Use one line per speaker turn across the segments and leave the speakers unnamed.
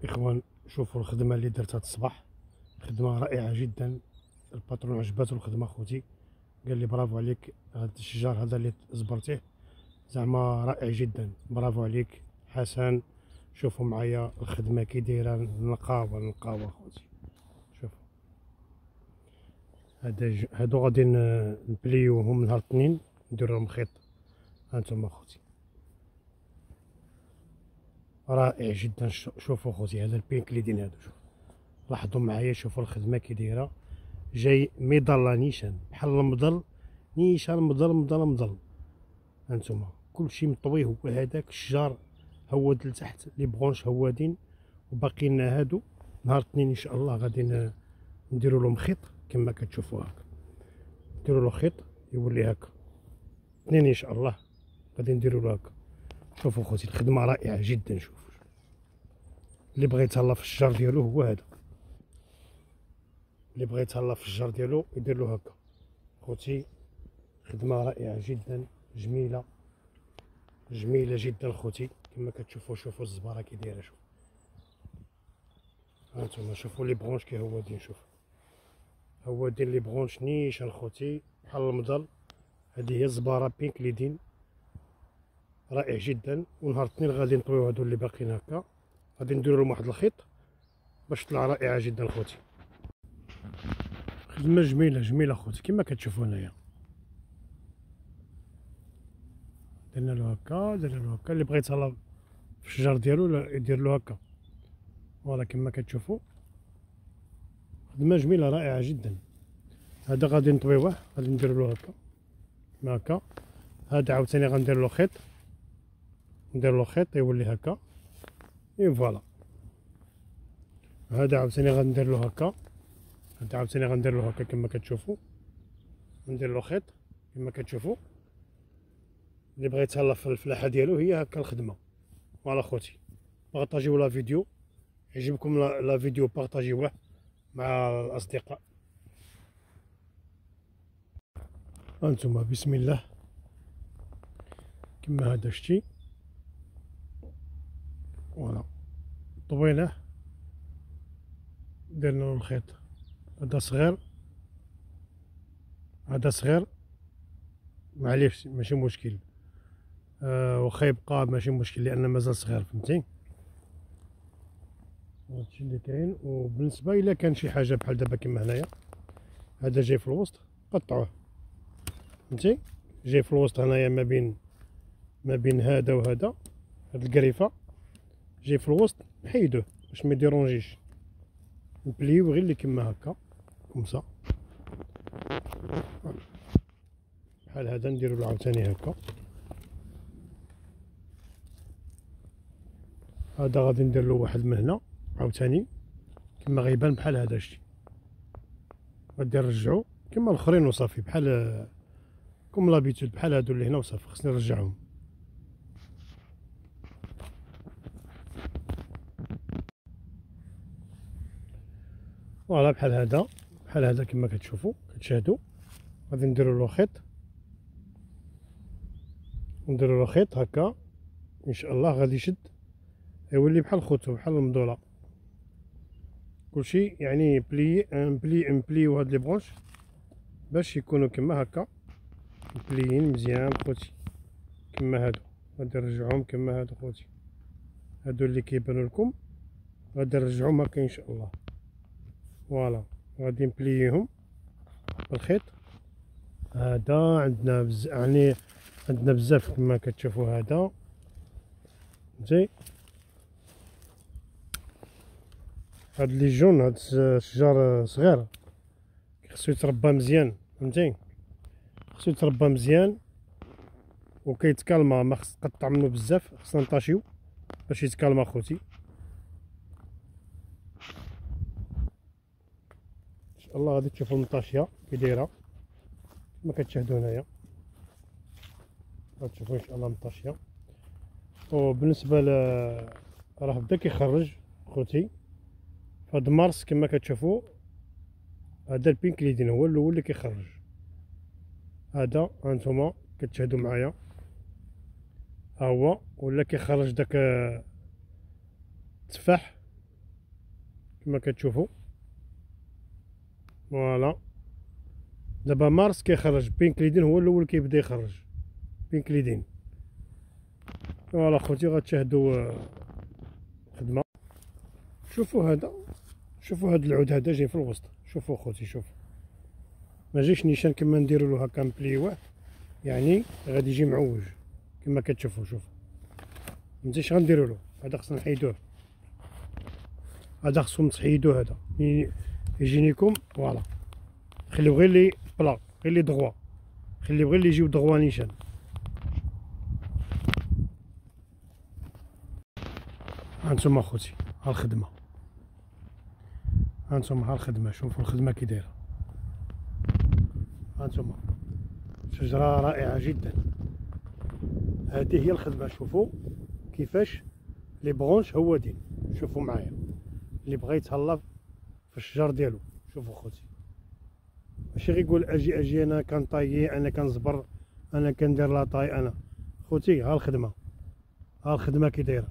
اخوان، شوفوا الخدمه اللي درت هاد الصباح، خدمه رائعه جدا. الباترون عجباتو الخدمه خوتي، قال لي برافو عليك، هاد الشجار هذا اللي زبرتيه زعما رائع جدا، برافو عليك حسن. شوفوا معايا الخدمه كي دايره، نقاوه خوتي. شوفوا هادو غادي نبليوهم نهار الاثنين، ندير لهم خيط. هانتوما خوتي رائع جدا. شوفوا خوتي هذا البينك اللي دين هادو، شوف لاحظوا معايا، شوفوا الخدمه كي دايره، جاي مظله نيشان بحال المظل، نيشان مظل. هانتوما كلشي مطوي، هو هذاك الشجار هواد لتحت، لي برونش هوادين، وباقي لنا هادو. نهار الاثنين ان شاء الله غادي نديرو لهم خيط كما كتشوفوا هكا، نديرو له خيط يولي هكا. اثنين ان شاء الله غادي نديرو له هكا. شوفوا خوتي الخدمه رائعه جدا. شوفوا اللي بغى يتهلا في الشجر ديالو هو هذا، اللي بغى يتهلا في الشجر ديالو يدير له هكا. خوتي خدمه رائعه جدا، جميله جدا خوتي كما كتشوفوا. شوفوا الزباره كي دايره، شوف هانتوما، شوفوا لي برونش كي هوادين، شوف هوادين لي برونش نيشان خوتي بحال المظل. هذه هي الزباره بينك ليدين، رائع جدا. ونهار الاثنين غادي نطويو هادو اللي باقيين هكا، غادي نديرو لهم واحد الخيط باش تطلع رائعه جدا خوتي. خدمه جميله خوتي كما كتشوفوا هنايا. درنا له هكا، اللي بغى يتهلا في الشجر ديالو يدير له هكا. فوالا كما كتشوفوا خدمه جميله رائعه جدا. هذا غادي نطويوه، غادي نديرو له هكا كما هكا. هذا عاوتاني غندير له خيط، يولي هكا. اي فوالا. هذا عاوتاني غندير له هكا، كما كتشوفوا. ندير له خيط كما كتشوفوا. اللي بغى يتهلا في الفلاحه ديالو هي هكا الخدمه. فوالا خوتي، بارطاجيو لا فيديو، يعجبكم لا فيديو بارطاجيوه مع الاصدقاء. هانتوما بسم الله كما هذا شتي. فوالا طويناه، درنا له الخيط. هذا صغير معليش ماشي مشكل، واخا يبقى ماشي مشكل لان مازال صغير، فهمتي. هادشي اللي كاين. وبالنسبه الا كان شي حاجه بحال دابا كما هنايا، هذا جاي في الوسط قطعوه، فهمتي. جاي في الوسط هنايا ما بين هذا وهذا، هاد القريفه جاي في الوسط، نحيدوه باش ما يديرونجيش. نبليو غير اللي كما هكا كمسا بحال هذا. نديرو له عاوتاني هكا. هذا غادي ندير له واحد من هنا عاوتاني كما غيبان بحال هذا الشيء. غادي نرجعو كما الاخرين وصافي، بحال كوم لابيتود، بحال هادو اللي هنا وصافي. خصني نرجعهم. فوالا بحال هذا كما كتشوفوا كتشاهدوا. غادي نديرو له خيط، هكا ان شاء الله غادي يشد، يولي بحال الخوتو بحال المضوله. كلشي يعني نبليو هاد لي برونش باش يكونوا كما هكا مبليين مزيان خوتي كما هادو. غادي نرجعهم كما هادو خوتي، هادو اللي كيبانوا لكم غادي نرجعهم هكا ان شاء الله. فوالا غادي نبليهم بالخيط. هذا عندنا يعني عندنا بزاف كما كتشوفوا. هذا فهمتي. هاد لي جون، هاد الشجر صغير خصو يتربى مزيان، فهمتي. خصو يتربى مزيان وكيتكالما، ما خص تقطع منه بزاف، خصنا نطاشيو باش يتكالما خوتي. ان شاء الله غادي تشوفوا المطاشيه كي دايره كما كتشاهدوا هنايا. غتشوفوا ان شاء الله المطاشيه. وبالنسبه راه بدا كيخرج خوتي فهاد مارس كما كتشوفوا. هذا البينك ليدين هو الاول اللي كيخرج. هذا هانتوما كتشاهدوا معايا، ها هو ولا كيخرج داك التفاح كما كتشوفوا. فوالا دابا مارس كيخرج، بينكليدين هو الاول كيبدا يخرج بينكليدين. فوالا خوتي غتشاهدوا خدمه. شوفوا هذا، شوفوا هذا العود هذا جاي في الوسط. شوفوا خوتي، شوفوا ما جايش نيشان كما نديروا له هكا مبليوه، يعني غادي يجي معوج كما كتشوفوا. شوفوا مزيانش غنديروا له هذا، خصنا نحيدوه، هذا خصكم تحيدوه، هذا يجينيكم. فوالا خليو غير لي بلا، غير لي دغوا، خليو غير لي يجيو دغوا نيشان. هانتوما خوتي ها الخدمه، هانتوما ها الخدمه، شوفوا الخدمه كي دايره. هانتوما شجره رائعه جدا، هذه هي الخدمه. شوفوا كيفاش لي برونش هوادين. شوفوا معايا اللي بغى يتهلا في الشجر ديالو. شوفوا خوتي ماشي غير يقول اجي انا كنطايي، انا كنزبر، انا كندير لاطاي. انا خوتي ها الخدمه، ها الخدمه كي دايره.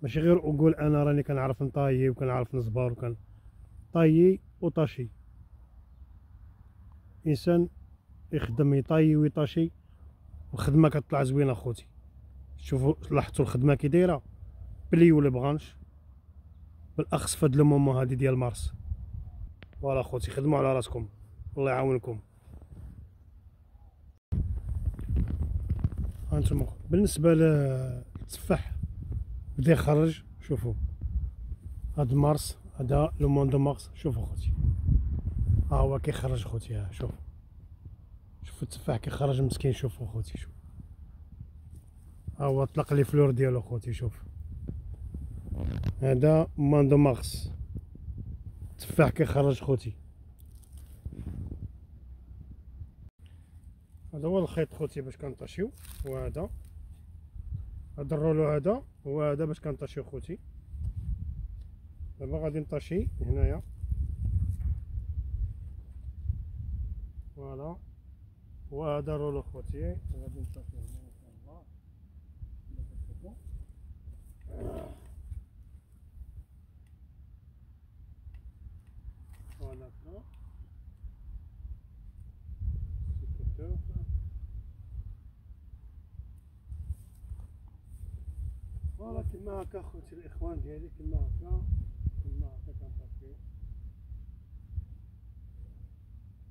ماشي غير نقول انا راني كنعرف نطايي وكنعرف نزبر وكن طايي وطاشي. انسان يخدم يطايي ويطاشي والخدمه كتطلع زوينه خوتي. شوفوا لاحظتوا الخدمه كي دايره، بليو لي بغانش بالاخص فهاد لو مومون هادي ديال مارس. فوالا خوتي خدموا على راسكم، الله يعاونكم. هانتوما بالنسبه للتفاح بدا يخرج. شوفوا هاد مارس، هذا لو مون دو مارس. شوفوا خوتي ها هو كيخرج خوتي، ها شوفوا التفاح كيخرج مسكين. شوفوا خوتي، شوف ها هو طلق لي فلور ديالو خوتي. شوف هذا مون دو مارس، التفاح كيخرج خوتي. هذا هو الخيط خوتي باش كنطاشيو، وهذا هذا الرولو هذا هو هذا باش كنطاشيو خوتي. دابا غادي نطاشي هنايا. فوالا وهذا رولو خوتي غادي نطاشي هنا ان شاء الله كما كتشوفوا. فوالا هكا فوالا كما هكا خوتي الاخوان ديالي، كما هكا كنطاشي.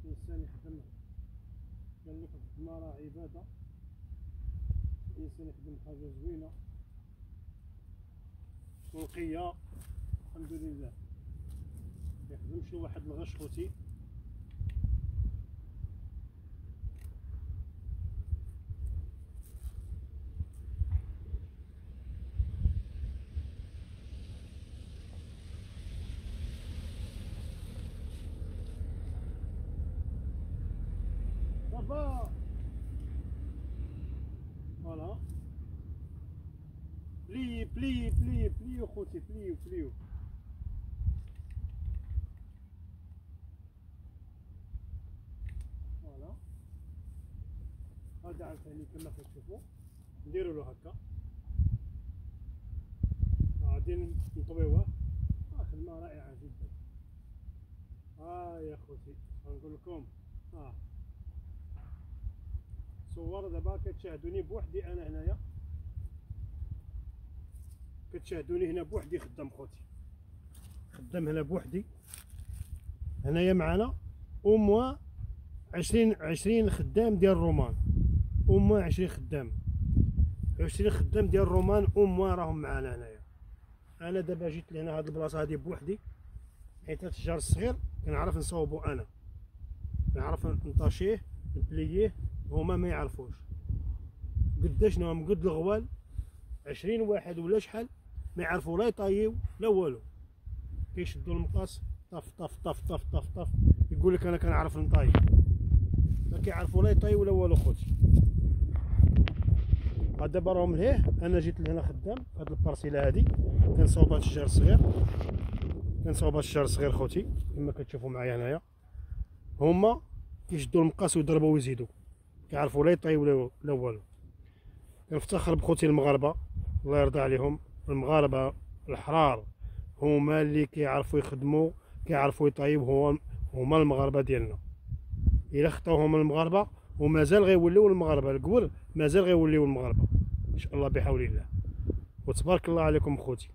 الانسان يخدم، قال لك الخدمه راه عباده، الانسان يخدم حاجه زوينه ونقيه الحمد لله، ميخدمش واحد الغش خوتي. صافا فوالا بليو خوتي، بليو. فوالا هذا عاوتاني كما كتشوفوا نديرو له هكا، غادي نطويوه. خدمه رائعه جدا. يا خوتي غنقول لكم صور دابا كتشاهدوني بوحدي، انا هنايا كتشاهدوني هنا بوحدي خدام خوتي، خدام هنا بوحدي. هنايا معنا اوموا 20 خدام ديال الرومان، اوموا 20 خدام ديال الرومان اوموا راهم معنا هنايا. انا دابا جيت لهنا هاد البلاصه هادي بوحدي، حيت هاد الشجر الصغير كنعرف نصاوبو، انا كنعرف نطاشيه نبلييه، هما ما يعرفوش قداش نهم قد الغوال. 20 واحد ولا شحال ما يعرفوا لا يطايو لا والو، كيشدوا المقاس طف طف طف طف طف طف، يقول لك انا كنعرف نطاي، ما كيعرفوا لا يطايو ولا والو خوتي. دابا راهم لهيه، انا جيت لهنا خدام في هاد البارسيله هادي، كنصاوب هاد الشجر الصغير، خوتي كما كتشوفوا معايا هنايا. هما كيشدوا المقاس ويضربوا ويزيدوا، كيعرفوا لا يطايو لا والو. كنفتخر بخوتي المغاربه، الله يرضى عليهم، المغاربه الحرار هما اللي كيعرفوا يخدموا، كيعرفوا يطيبوا، هما المغاربه ديالنا. الا خطاوهم المغاربه ومازال غيوليو المغاربه الكبر، مازال غيوليو المغاربه ان شاء الله بحول الله. وتبارك الله عليكم خوتي.